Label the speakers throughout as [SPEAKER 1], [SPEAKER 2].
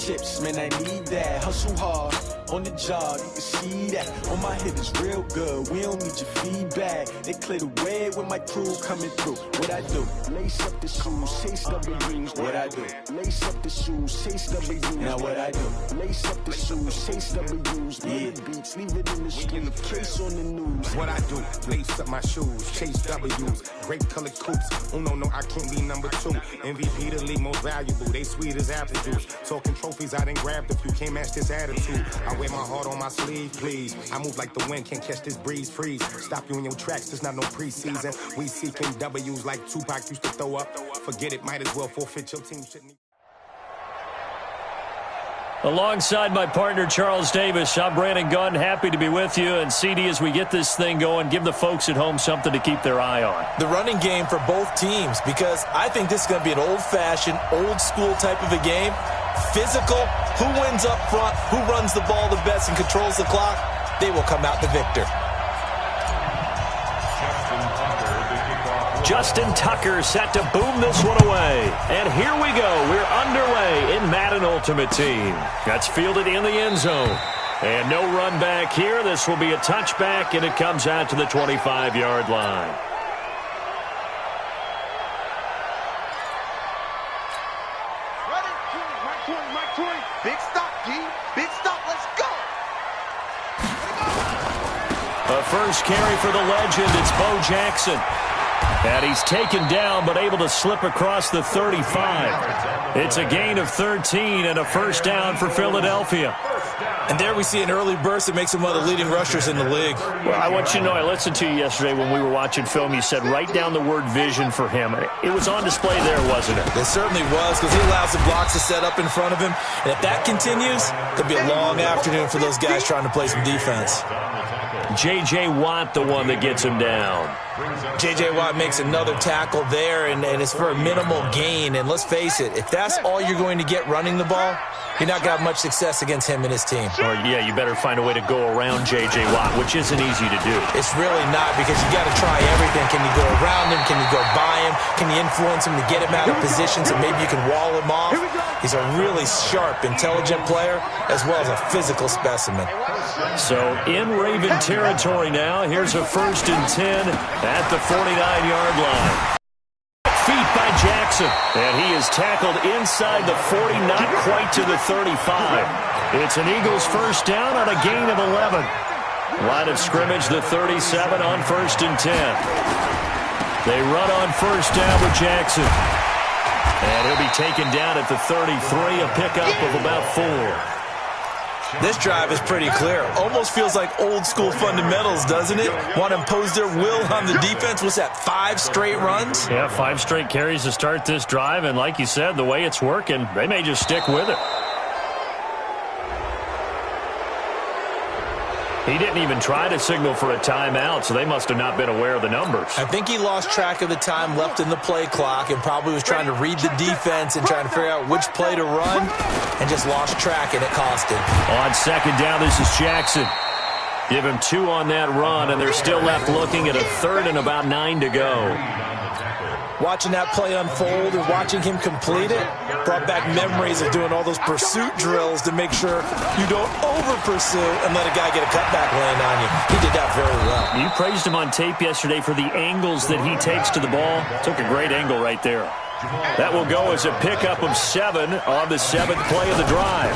[SPEAKER 1] chips, man, I need that. Hustle hard, on the job, you can see that. On my hip is real good, we don't need your feedback. They clear the way with my crew coming through. What I do? Lace up the shoes, chase W's. What I do? Lace up the shoes, chase W's. Now what I do? Lace up the shoes, chase W's. Yeah. Beats, leave it in the street, case on the news.
[SPEAKER 2] What I do? Lace up my shoes, chase W's. Great colored coops. Oh no, I can't be number 2. MVP the league most valuable. They sweet as apple juice. Talking trophies, I done grabbed a few. Can't match this attitude. I wear my heart on my sleeve, please. I move like the wind, can't catch this breeze, freeze. Stop you in your tracks, there's not no preseason. We seeking W's like Tupac used to throw up. Forget it, might as well forfeit your team.
[SPEAKER 3] Alongside my partner, Charles Davis, I'm Brandon Gunn. Happy to be with you. And CD, as we get this thing going, give the folks at home something to keep their eye on.
[SPEAKER 4] The running game for both teams, because I think this is going to be an old-fashioned, old-school type of a game. Physical, who wins up front, who runs the ball the best and controls the clock, they will come out the victor.
[SPEAKER 3] Justin Tucker set to boom this one away. And here we go. We're underway in Madden Ultimate Team. That's fielded in the end zone. And no run back here. This will be a touchback, and it comes out to the 25-yard line.
[SPEAKER 5] Big stop, G. Big stop. Let's go.
[SPEAKER 3] A first carry for the legend. It's Bo Jackson. And he's taken down, but able to slip across the 35. It's a gain of 13 and a first down for Philadelphia.
[SPEAKER 4] And there we see an early burst that makes him one of the leading rushers in the league.
[SPEAKER 3] Well, I want you to know, I listened to you yesterday when we were watching film. You said write down the word vision for him. It was on display there, wasn't it?
[SPEAKER 4] It certainly was, because he allows the blocks to set up in front of him. And if that continues, it'll be a long afternoon for those guys trying to play some defense.
[SPEAKER 3] J.J. Watt, the one that gets him down.
[SPEAKER 4] J.J. Watt makes another tackle there, and it's for a minimal gain. And let's face it, if that's all you're going to get running the ball, you're not going to have much success against him and his team.
[SPEAKER 3] Or, yeah, you better find a way to go around J.J. Watt, which isn't easy to do.
[SPEAKER 4] It's really not, because you got to try everything. Can you go around him? Can you go by him? Can you influence him to get him out of position so maybe you can wall him off? He's a really sharp, intelligent player, as well as a physical specimen.
[SPEAKER 3] So in Raven territory now, here's a 1st and 10 at the 49-yard line. Feet by Jackson, and he is tackled inside the 40, not quite to the 35. It's an Eagles first down on a gain of 11. Line of scrimmage, the 37 on 1st and 10. They run on first down with Jackson. And he'll be taken down at the 33, a pickup of about 4.
[SPEAKER 4] This drive is pretty clear. Almost feels like old-school fundamentals, doesn't it? Want to impose their will on the defense. Was that 5 straight runs?
[SPEAKER 3] Yeah, 5 straight carries to start this drive, and like you said, the way it's working, they may just stick with it. He didn't even try to signal for a timeout, so they must have not been aware of the numbers.
[SPEAKER 4] I think he lost track of the time left in the play clock and probably was trying to read the defense and trying to figure out which play to run, and just lost track, and it cost him.
[SPEAKER 3] On second down, this is Jackson. Give him 2 on that run, and they're still left looking at a 3rd and about 9 to go.
[SPEAKER 4] Watching that play unfold and watching him complete it brought back memories of doing all those pursuit drills to make sure you don't over-pursue and let a guy get a cutback lane on you. He did that very well.
[SPEAKER 3] You praised him on tape yesterday for the angles that he takes to the ball. Took a great angle right there. That will go as a pickup of 7 on the 7th play of the drive.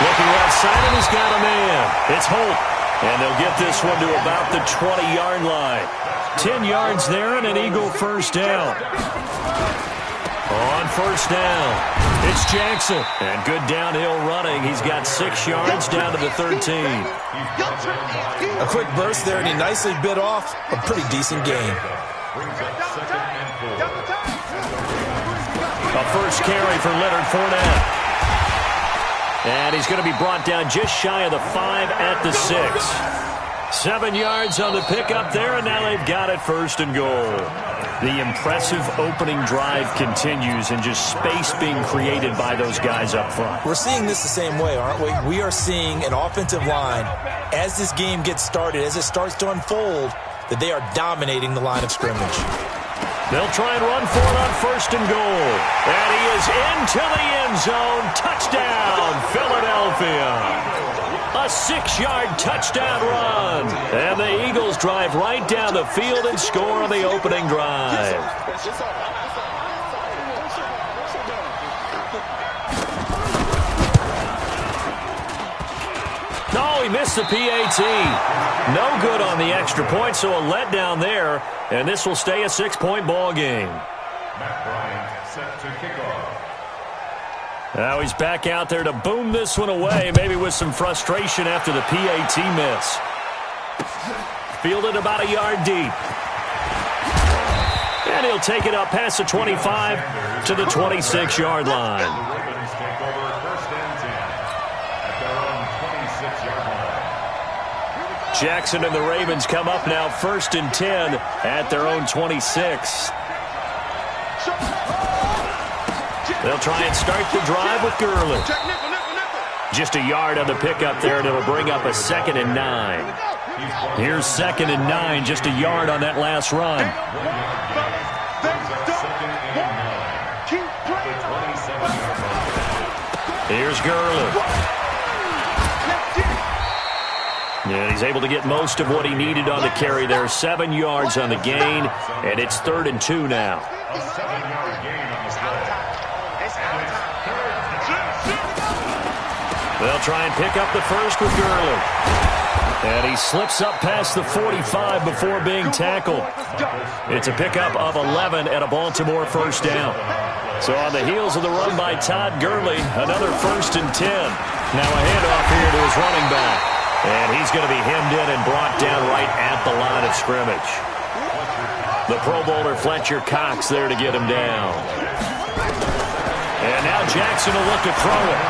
[SPEAKER 3] Looking right side, and he's got a man. It's Holt. And they'll get this one to about the 20-yard line. 10 yards there and an Eagle first down. On first down, it's Jackson. And good downhill running. He's got 6 yards down to the 13.
[SPEAKER 4] A quick burst there, and he nicely bit off a pretty decent gain.
[SPEAKER 3] A first carry for Leonard Fournette. And he's going to be brought down just shy of the 5 at the 6. 7 yards on the pickup there, and now they've got it 1st and goal. The impressive opening drive continues, and just space being created by those guys up front.
[SPEAKER 4] We're seeing this the same way, aren't we? We are seeing an offensive line, as this game gets started, as it starts to unfold, that they are dominating the line of scrimmage.
[SPEAKER 3] They'll try and run for it on 1st and goal. And he is into the end zone. Touchdown, Philadelphia. A 6-yard touchdown run. And the Eagles drive right down the field and score on the opening drive. No, he missed the PAT. No good on the extra point, so a letdown there. And this will stay a 6-point ball game. Set to kick off. Now he's back out there to boom this one away, maybe with some frustration after the PAT miss. Fielded about a yard deep. And he'll take it up past the 25 to the 26-yard line. Jackson and the Ravens come up now 1st and 10 at their own 26. They'll try and start the drive with Gurley. Just a yard on the pickup there, and it'll bring up a 2nd and 9. Here's 2nd and 9, just a yard on that last run. Here's Gurley. And he's able to get most of what he needed on the carry there. 7 yards on the gain, and it's 3rd and 2 now.
[SPEAKER 5] A 7-yard gain on the play.
[SPEAKER 3] They'll try and pick up the first with Gurley. And he slips up past the 45 before being tackled. It's a pickup of 11 and a Baltimore 1st down. So on the heels of the run by Todd Gurley, another 1st and 10. Now a handoff here to his running back. And he's going to be hemmed in and brought down right at the line of scrimmage. The Pro Bowler Fletcher Cox there to get him down. And now Jackson will look to throw it.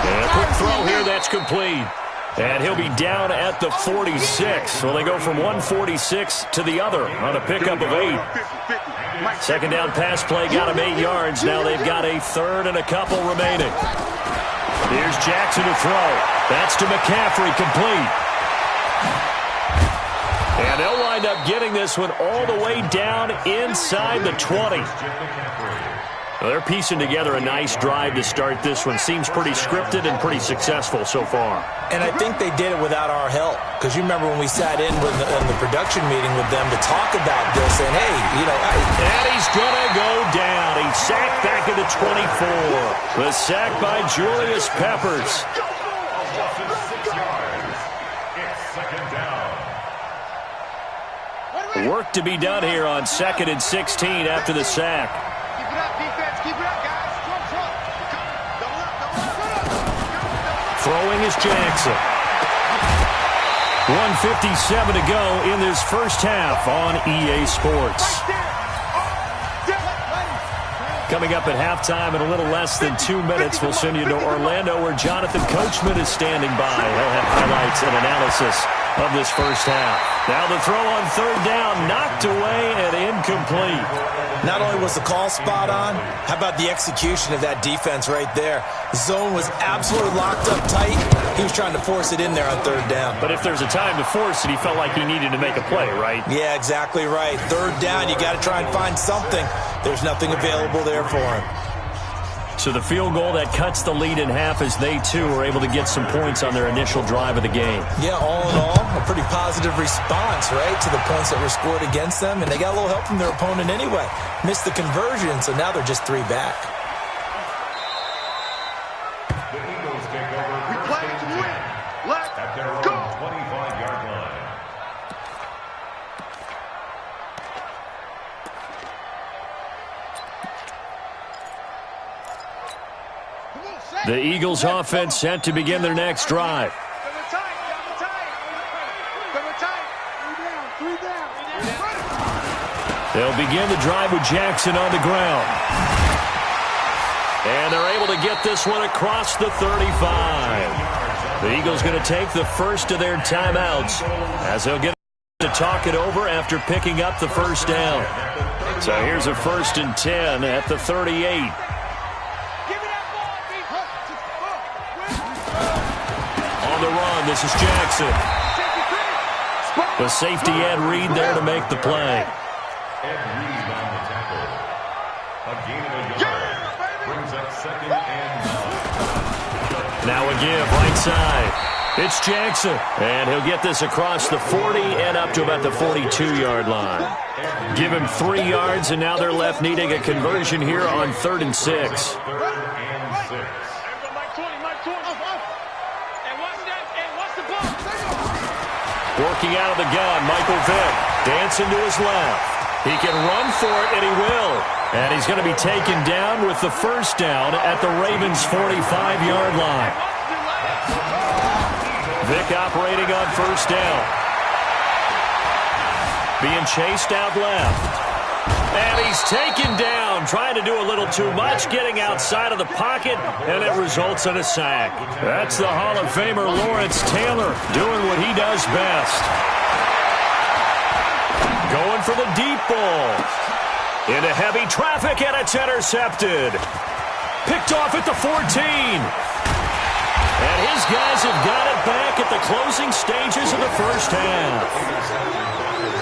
[SPEAKER 3] And a quick throw here, that's complete. And he'll be down at the 46. So they go from 146 to the other on a pickup of 8. 2nd down pass play got him 8 yards. Now they've got a 3rd and a couple remaining. Here's Jackson to throw. That's to McCaffrey, complete. And they'll wind up getting this one all the way down inside the 20. Well, they're piecing together a nice drive to start this one. Seems pretty scripted and pretty successful so far.
[SPEAKER 4] And I think they did it without our help. Because you remember when we sat in the production meeting with them to talk about this, and hey,
[SPEAKER 3] and he's going to go down. He's sacked back at the 24. The sack by Julius Peppers. Work to be done here on 2nd and 16 after the sack.
[SPEAKER 5] Keep it up, defense. Keep it up, guys.
[SPEAKER 3] Throwing is Jackson. 1:57 to go in this first half on EA Sports. Coming up at halftime in a little less than 2 minutes, we'll send you to Orlando where Jonathan Coachman is standing by. He'll have highlights and analysis of this first half. Now the throw on 3rd down, knocked away and incomplete.
[SPEAKER 4] not only was the call spot on, how about the execution of that defense right there? The zone was absolutely locked up tight. He was trying to force it in there on 3rd down.
[SPEAKER 3] But if there's a time to force it, he felt like he needed to make a play, right?
[SPEAKER 4] Yeah, exactly right. 3rd down, you got to try and find something. There's nothing available there for him.
[SPEAKER 3] So the field goal that cuts the lead in half as they, too, were able to get some points on their initial drive of the game.
[SPEAKER 4] Yeah, all in all, a pretty positive response, right, to the points that were scored against them. And they got a little help from their opponent anyway. Missed the conversion, so now they're just 3 back.
[SPEAKER 2] The Eagles take over first and 10 at their own 25-yard line.
[SPEAKER 3] The Eagles offense set to begin their next drive. They'll begin the drive with Jackson on the ground. And they're able to get this one across the 35. The Eagles going to take the first of their timeouts as they'll get to talk it over after picking up the first down. So here's a 1st and 10 at the 38. On the run, this is Jackson. The safety Ed Reed there to make the play. Now a give right side. It's Jackson, and he'll get this across the 40 and up to about the 42-yard line. Give him 3 yards, and now they're left needing a conversion here on 3rd and 6. Working out of the gun, Michael Vick dancing to his left. He can run for it, and he will. And he's going to be taken down with the first down at the Ravens' 45-yard line. Vick operating on first down. Being chased out left. And he's taken down, trying to do a little too much, getting outside of the pocket, and it results in a sack. That's the Hall of Famer Lawrence Taylor doing what he does best. Going for the deep ball. Into heavy traffic, and it's intercepted. Picked off at the 14. And his guys have got it back at the closing stages of the first half.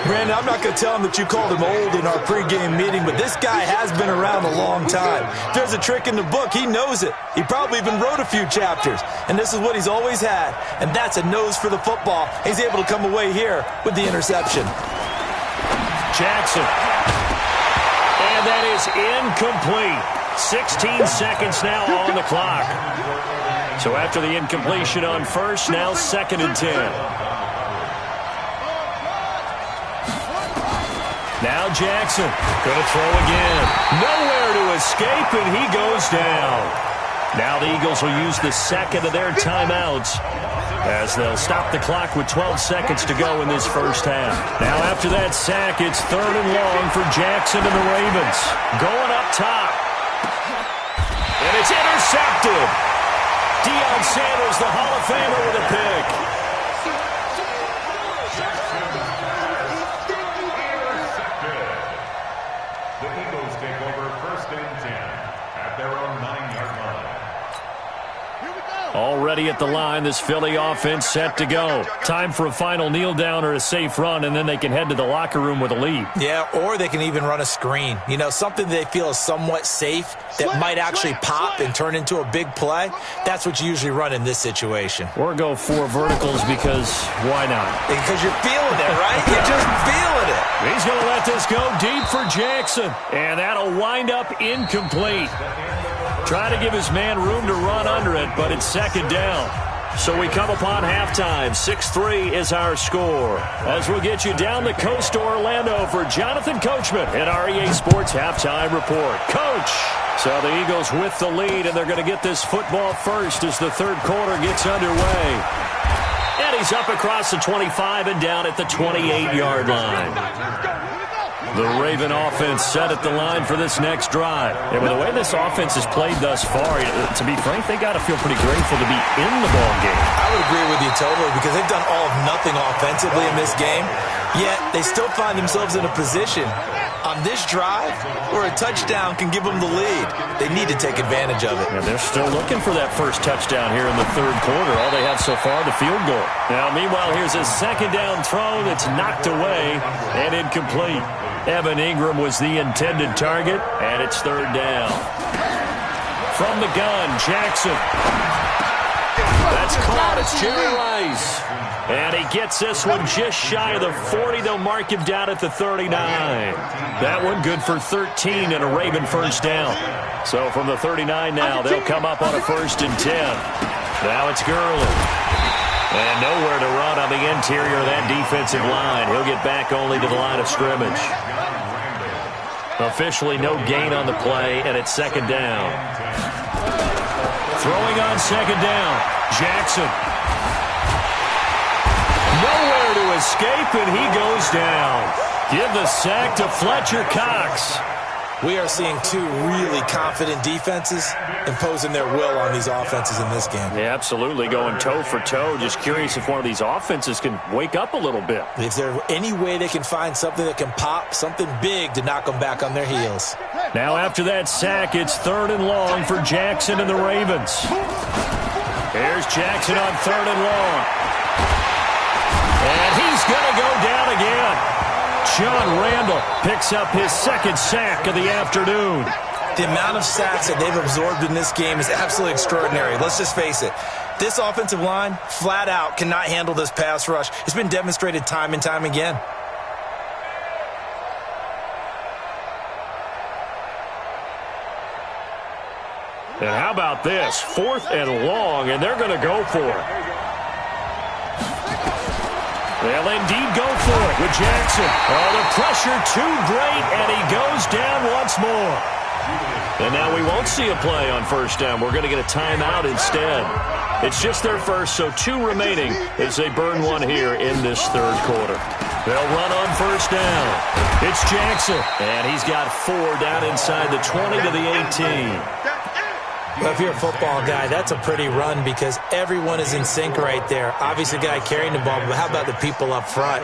[SPEAKER 4] Brandon, I'm not going to tell him that you called him old in our pregame meeting, but this guy has been around a long time. If there's a trick in the book, he knows it. He probably even wrote a few chapters, and this is what he's always had, and that's a nose for the football. He's able to come away here with the interception.
[SPEAKER 3] Jackson. And that is incomplete. 16 seconds now on the clock. So after the incompletion on first, now 2nd and 10. Now Jackson going to throw again. Nowhere to escape, and he goes down. Now the Eagles will use the second of their timeouts as they'll stop the clock with 12 seconds to go in this first half. Now after that sack, it's 3rd and long for Jackson and the Ravens. Going up top. And it's intercepted. Deion Sanders, the Hall of Famer, with a pick. Already at the line, this Philly offense set to go. Time for a final kneel down or a safe run, and then they can head to the locker room with a lead.
[SPEAKER 4] Yeah, or they can even run a screen. You know, something they feel is somewhat safe that might actually pop and turn into a big play. That's what you usually run in this situation.
[SPEAKER 3] Or go 4 verticals because why not?
[SPEAKER 4] Because you're feeling it, right? You're just feeling it.
[SPEAKER 3] He's going to let this go deep for Jackson, and that'll wind up incomplete. Trying to give his man room to run under it, but it's 2nd down. So we come upon halftime. 6-3 is our score. As we'll get you down the coast to Orlando for Jonathan Coachman at our EA Sports Halftime Report. Coach! So the Eagles with the lead, and they're going to get this football first as the 3rd quarter gets underway. And he's up across the 25 and down at the 28-yard line. The Raven offense set at the line for this next drive. And with the way this offense has played thus far, to be frank, they got to feel pretty grateful to be in the ball game.
[SPEAKER 4] I would agree with you totally because they've done all of nothing offensively in this game, yet they still find themselves in a position on this drive where a touchdown can give them the lead. They need to take advantage of it.
[SPEAKER 3] And they're still looking for that first touchdown here in the 3rd quarter. All they have so far, the field goal. Now, meanwhile, here's a 2nd down throw that's knocked away and incomplete. Evan Ingram was the intended target, and it's 3rd down. From the gun, Jackson. That's caught. It's Jerry Rice. And he gets this one just shy of the 40. They'll mark him down at the 39. That one good for 13 and a Raven first down. So from the 39 now, they'll come up on a 1st and 10. Now it's Gurley. And nowhere to run on the interior of that defensive line. He'll get back only to the line of scrimmage. Officially no gain on the play, and it's 2nd down. Throwing on 2nd down, Jackson. Nowhere to escape, and he goes down. Give the sack to Fletcher Cox.
[SPEAKER 4] We are seeing 2 really confident defenses imposing their will on these offenses in this game.
[SPEAKER 3] Yeah, absolutely, going toe for toe. Just curious if one of these offenses can wake up a little bit.
[SPEAKER 4] Is there any way they can find something that can pop, something big to knock them back on their heels?
[SPEAKER 3] Now after that sack, it's 3rd and long for Jackson and the Ravens. Here's Jackson on 3rd and long. And he's going to go down again. John Randall picks up his second sack of the afternoon.
[SPEAKER 4] The amount of sacks that they've absorbed in this game is absolutely extraordinary. Let's just face it. This offensive line, flat out, cannot handle this pass rush. It's been demonstrated time and time again.
[SPEAKER 3] And how about this? 4th and long, and they're going to go for it. They'll indeed go for it with Jackson. Oh, the pressure too great, and he goes down once more. And now we won't see a play on first down. We're going to get a timeout instead. It's just their first, so 2 remaining as they burn one here in this third quarter. They'll run on first down. It's Jackson, and he's got 4 down inside the 20 to the 18.
[SPEAKER 4] Well, if you're a football guy, that's a pretty run because everyone is in sync right there. Obviously, the guy carrying the ball, but how about the people up front?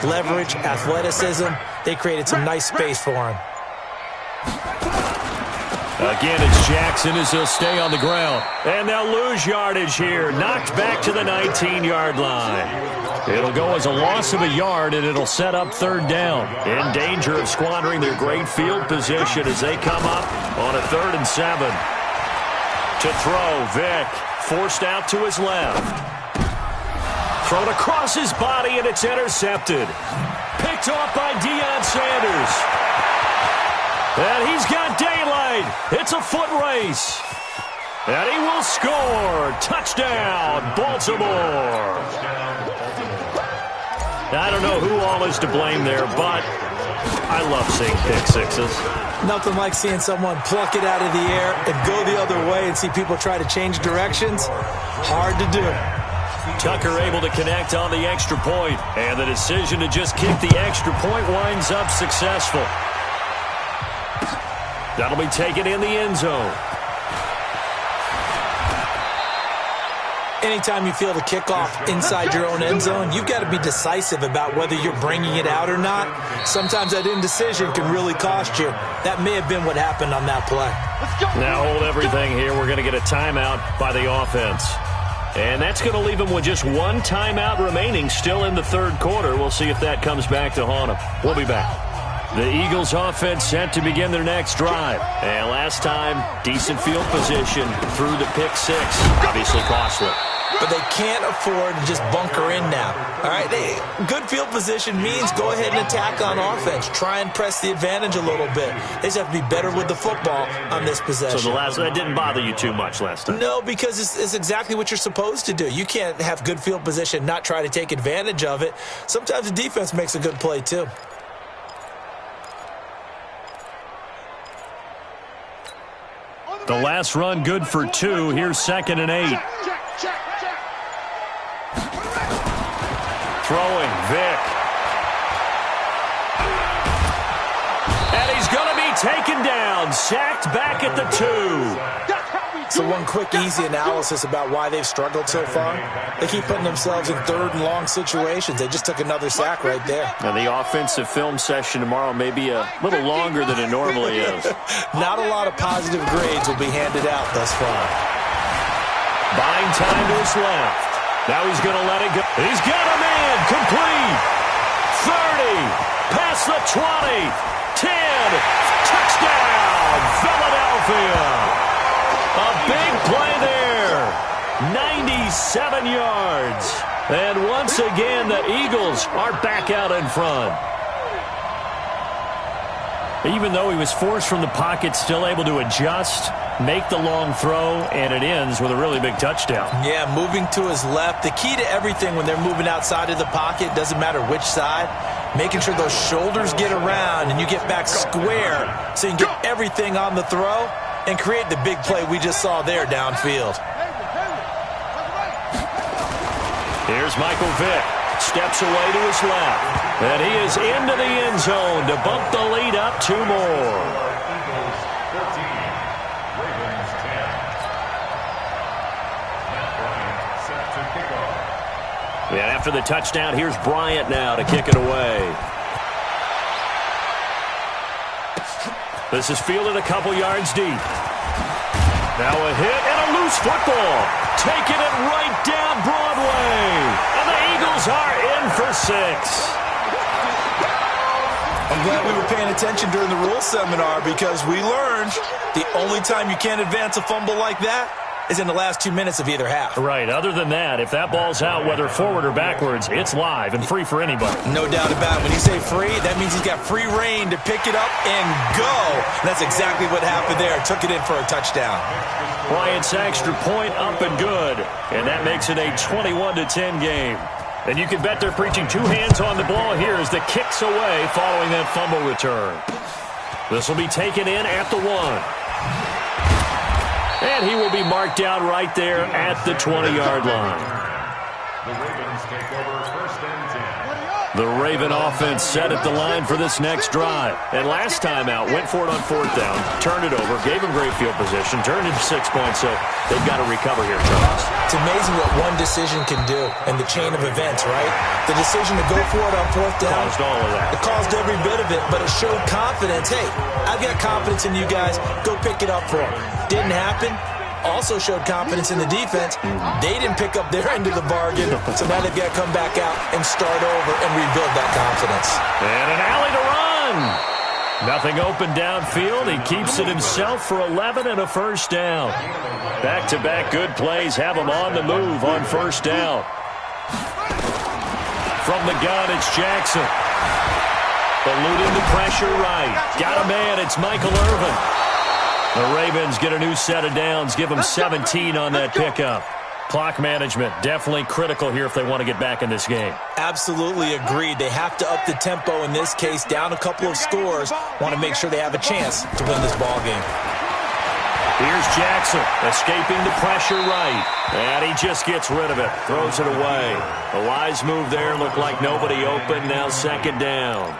[SPEAKER 4] Leverage, athleticism, they created some nice space for him.
[SPEAKER 3] Again, it's Jackson as he'll stay on the ground. And they'll lose yardage here. Knocked back to the 19-yard line. It'll go as a loss of a yard, and it'll set up third down. In danger of squandering their great field position as they come up on a 3rd and 7. To throw, Vick, forced out to his left. Thrown across his body, and it's intercepted. Picked off by Deion Sanders. And he's got daylight. It's a foot race. And he will score. Touchdown, Baltimore. I don't know who all is to blame there, but I love seeing pick sixes.
[SPEAKER 4] Nothing like seeing someone pluck it out of the air and go the other way and see people try to change directions. Hard to do.
[SPEAKER 3] Tucker able to connect on the extra point, and the decision to just kick the extra point winds up successful. That'll be taken in the end zone.
[SPEAKER 4] Anytime you feel the kickoff inside your own end zone, you've got to be decisive about whether you're bringing it out or not. Sometimes that indecision can really cost you. That may have been what happened on that play.
[SPEAKER 3] Now hold everything here. We're going to get a timeout by the offense. And that's going to leave them with just 1 timeout remaining still in the third quarter. We'll see if that comes back to haunt them. We'll be back. The Eagles offense set to begin their next drive. And last time, decent field position through the pick 6. Obviously costly.
[SPEAKER 4] But they can't afford to just bunker in now. All right, good field position means go ahead and attack on offense. Try and press the advantage a little bit. They just have to be better with the football on this possession.
[SPEAKER 3] So that didn't bother you too much last time?
[SPEAKER 4] No, because it's exactly what you're supposed to do. You can't have good field position, not try to take advantage of it. Sometimes the defense makes a good play too.
[SPEAKER 3] The last run good for 2. Here's 2nd and 8. Throwing, Vick. And he's going to be taken down. Sacked back at the 2.
[SPEAKER 4] So one quick, easy analysis about why they've struggled so far. They keep putting themselves in 3rd and long situations. They just took another sack right there.
[SPEAKER 3] And the offensive film session tomorrow may be a little longer than it normally is.
[SPEAKER 4] Not a lot of positive grades will be handed out thus far.
[SPEAKER 3] Buying time to his left. Now he's going to let it go. He's got a man. Complete. 30. Past the 20. 10. Touchdown. Philadelphia. A big play there. 97 yards. And once again, the Eagles are back out in front. Even though he was forced from the pocket, still able to adjust, make the long throw, and it ends with a really big touchdown.
[SPEAKER 4] Yeah, moving to his left. The key to everything when they're moving outside of the pocket, doesn't matter which side, making sure those shoulders get around and you get back square so you can get everything on the throw and create the big play we just saw there downfield.
[SPEAKER 3] Here's Michael Vick. Steps away to his left. And he is into the end zone to bump the lead up 2 more. And after the touchdown, here's Bryant now to kick it away. This is fielded a couple yards deep. Now a hit and a loose football. Taking it right down Broadway. And the Eagles are in for 6.
[SPEAKER 4] I'm glad we were paying attention during the rules seminar because we learned the only time you can't advance a fumble like that is in the last 2 minutes of either half.
[SPEAKER 3] Right. Other than that, if that ball's out, whether forward or backwards, it's live and free for anybody.
[SPEAKER 4] No doubt about it. When you say free, that means he's got free reign to pick it up and go. And that's exactly what happened there. Took it in for a touchdown.
[SPEAKER 3] Bryant's extra point up and good. And that makes it a 21-10 game. And you can bet they're preaching two hands on the ball here as the kick's away following that fumble return. This will be taken in at the 1. And he will be marked down right there at the 20-yard line.
[SPEAKER 6] The Ravens take over first and 10.
[SPEAKER 3] The Raven offense set at the line for this next drive. And last time out, went for it on fourth down, turned it over, gave him great field position, turned it 6 points, so they've got to recover here, Charles.
[SPEAKER 4] It's amazing what one decision can do in the chain of events, right? The decision to go for it on fourth down.
[SPEAKER 3] Caused all of that.
[SPEAKER 4] It caused every bit of it, but it showed confidence. Hey, I've got confidence in you guys. Go pick it up for them. Didn't happen. Also showed confidence in the defense. They didn't pick up their end of the bargain, so now they've got to come back out and start over and rebuild that confidence.
[SPEAKER 3] And an alley to run. Nothing open downfield. He keeps it himself for 11 and a first down. Back-to-back good plays have him on the move on first down. From the gun, it's Jackson. Eluding the pressure right. Got a man, it's Michael Irvin. The Ravens get a new set of downs, give them 17 on that pickup. Clock management, definitely critical here if they want to get back in this game.
[SPEAKER 4] Absolutely agreed. They have to up the tempo in this case, down a couple of scores. Want to make sure they have a chance to win this ball game.
[SPEAKER 3] Here's Jackson, escaping the pressure right. And he just gets rid of it, throws it away. A wise move there, looked like nobody open, now second down.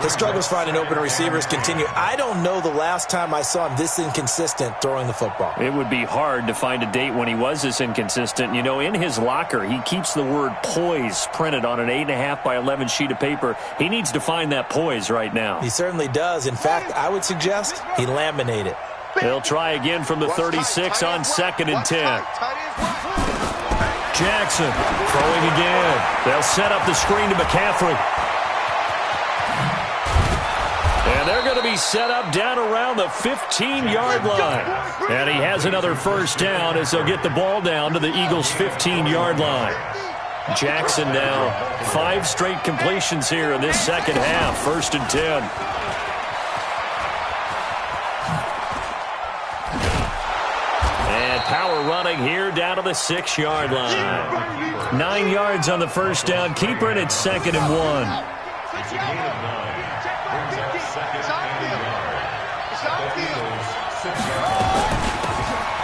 [SPEAKER 4] His struggles finding open receivers continue. I don't know the last time I saw him this inconsistent throwing the football.
[SPEAKER 3] It would be hard to find a date when he was this inconsistent. You know, in his locker, he keeps the word poise printed on an 8.5 by 11 sheet of paper. He needs to find that poise right now.
[SPEAKER 4] He certainly does. In fact, I would suggest he laminate it.
[SPEAKER 3] They'll try again from the 36 on second and 10. Jackson throwing again. They'll set up the screen to McCaffrey. And they're going to be set up down around the 15-yard line. And he has another first down as they'll get the ball down to the Eagles' 15-yard line. Jackson now 5 straight completions here in this second half. First and 10. And power running here down to the 6-yard line. 9 yards on the first down. Keeper it at second and 1.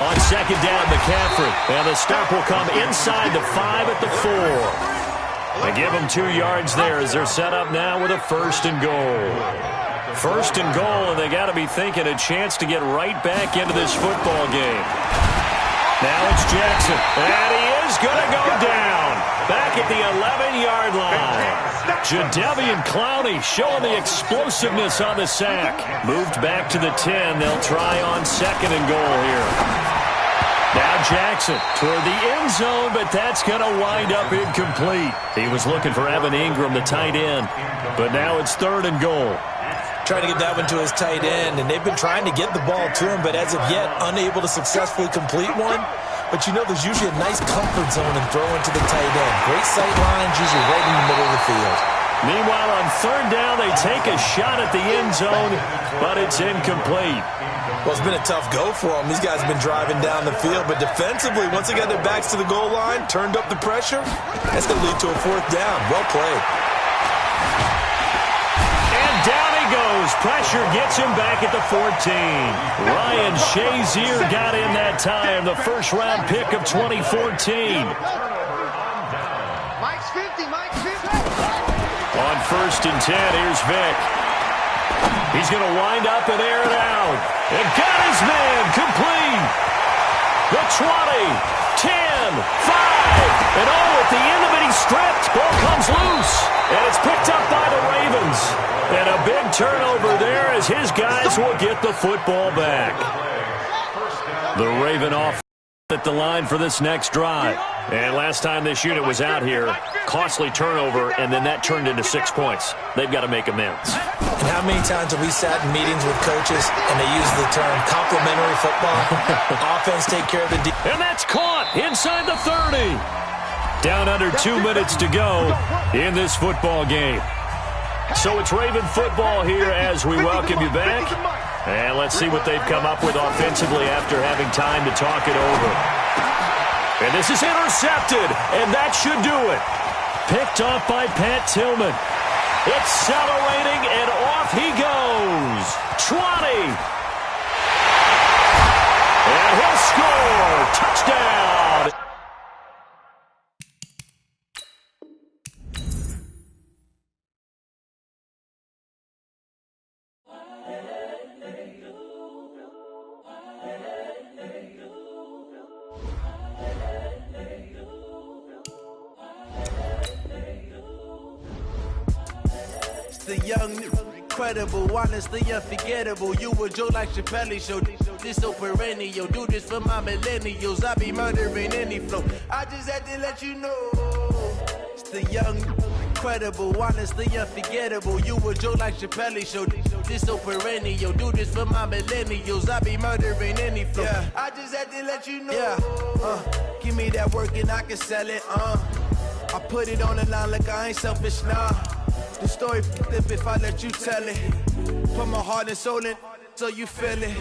[SPEAKER 3] On second down, McCaffrey. And the stop will come inside the 5 at the 4. They give them 2 yards there as they're set up now with a first and goal. First and goal, and they got to be thinking a chance to get right back into this football game. Now it's Jackson. And he is going to go down. Back at the 11-yard line. Jadeveon Clowney showing the explosiveness on the sack. Moved back to the 10. They'll try on second and goal here. Now Jackson toward the end zone, but that's going to wind up incomplete. He was looking for Evan Ingram, the tight end, but now it's third and goal.
[SPEAKER 4] Trying to get that one to his tight end, and they've been trying to get the ball to him, but as of yet, unable to successfully complete one. But you know there's usually a nice comfort zone in throwing to the tight end. Great sight lines, usually right in the middle of the field.
[SPEAKER 3] Meanwhile, on third down, they take a shot at the end zone, but it's incomplete.
[SPEAKER 4] Well, it's been a tough go for them. These guys have been driving down the field, but defensively, once they got their backs to the goal line, turned up the pressure, that's going to lead to a fourth down. Well played.
[SPEAKER 3] And down he goes. Pressure gets him back at the 14. Ryan Shazier got in that time, the first-round pick of 2014.
[SPEAKER 5] Mike's 50, Mike's 50.
[SPEAKER 3] On first and 10, here's Vick. He's going to wind up and air it out. And got his man complete. The 20, 10, 5. And at the end of it, he's stripped. Ball comes loose. And it's picked up by the Ravens. And a big turnover there as his guys will get the football back. The Raven offense at the line for this next drive. And last time this unit was out here, costly turnover, and then that turned into 6 points. They've got to make amends.
[SPEAKER 4] And how many times have we sat in meetings with coaches and they use the term complementary football? Offense take care of the defense.
[SPEAKER 3] And that's caught inside the 30. Down under 2 minutes to go in this football game. So it's Raven football here as we welcome you back. And let's see what they've come up with offensively after having time to talk it over. And this is intercepted, and that should do it. Picked off by Pat Tillman. Accelerating, and off he goes. 20. And he'll score. Touchdown.
[SPEAKER 1] The young, incredible, honestly unforgettable. You a Joe like Chappelle show. This so perennial. Do this for my millennials. I be murdering any flow. I just had to let you know. It's the young, incredible, honestly unforgettable. You a Joe like Chappelle show. This so perennial. Do this for my millennials. I be murdering any flow. Yeah. I just had to let you know. Yeah. Give me that work and I can sell it. I put it on the line like I ain't selfish, nah. The story flip if I let you tell it. Put my heart and soul in so you feel it.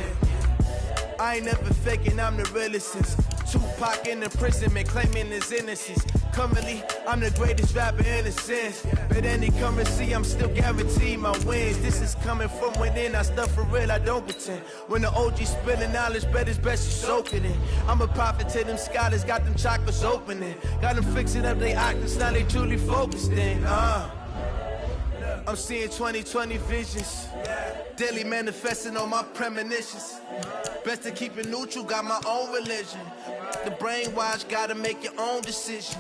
[SPEAKER 1] I ain't never faking, I'm the realest since Tupac in the prison, man, claiming his innocence. Currently, I'm the greatest rapper in a sense. But any currency, I'm still guaranteed my wins. This is coming from within, I stuff for real, I don't pretend. When the OG spilling knowledge, bet it's best you soak it in. I'm a prophet to them scholars, got them chakras opening. Got them fixing up they octaves, now they truly focused in. I'm seeing 2020 visions. Daily manifesting on my premonitions. Best to keep it neutral, got my own religion. The brainwash, gotta make your own decision.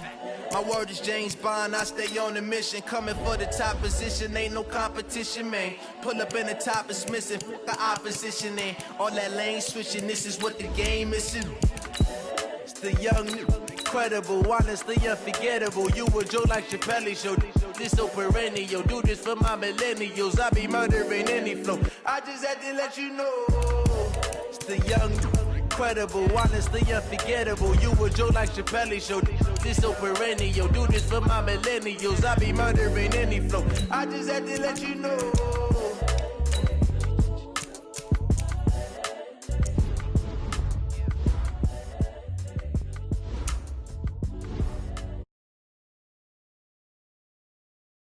[SPEAKER 1] My word is James Bond, I stay on the mission. Coming for the top position, ain't no competition, man. Pull up in the top, it's missing, fuck the opposition, and all that lane switching, this is what the game missing. It's the young, incredible, honestly unforgettable. You a Joe like Chappelle show. This so perennial. Do this for my millennials. I be murdering any flow. I just had to let you know. It's the young, incredible, honestly unforgettable. You a Joe like Chappelle show. This so perennial. Do this for my millennials. I be murdering any flow. I just had to let you know.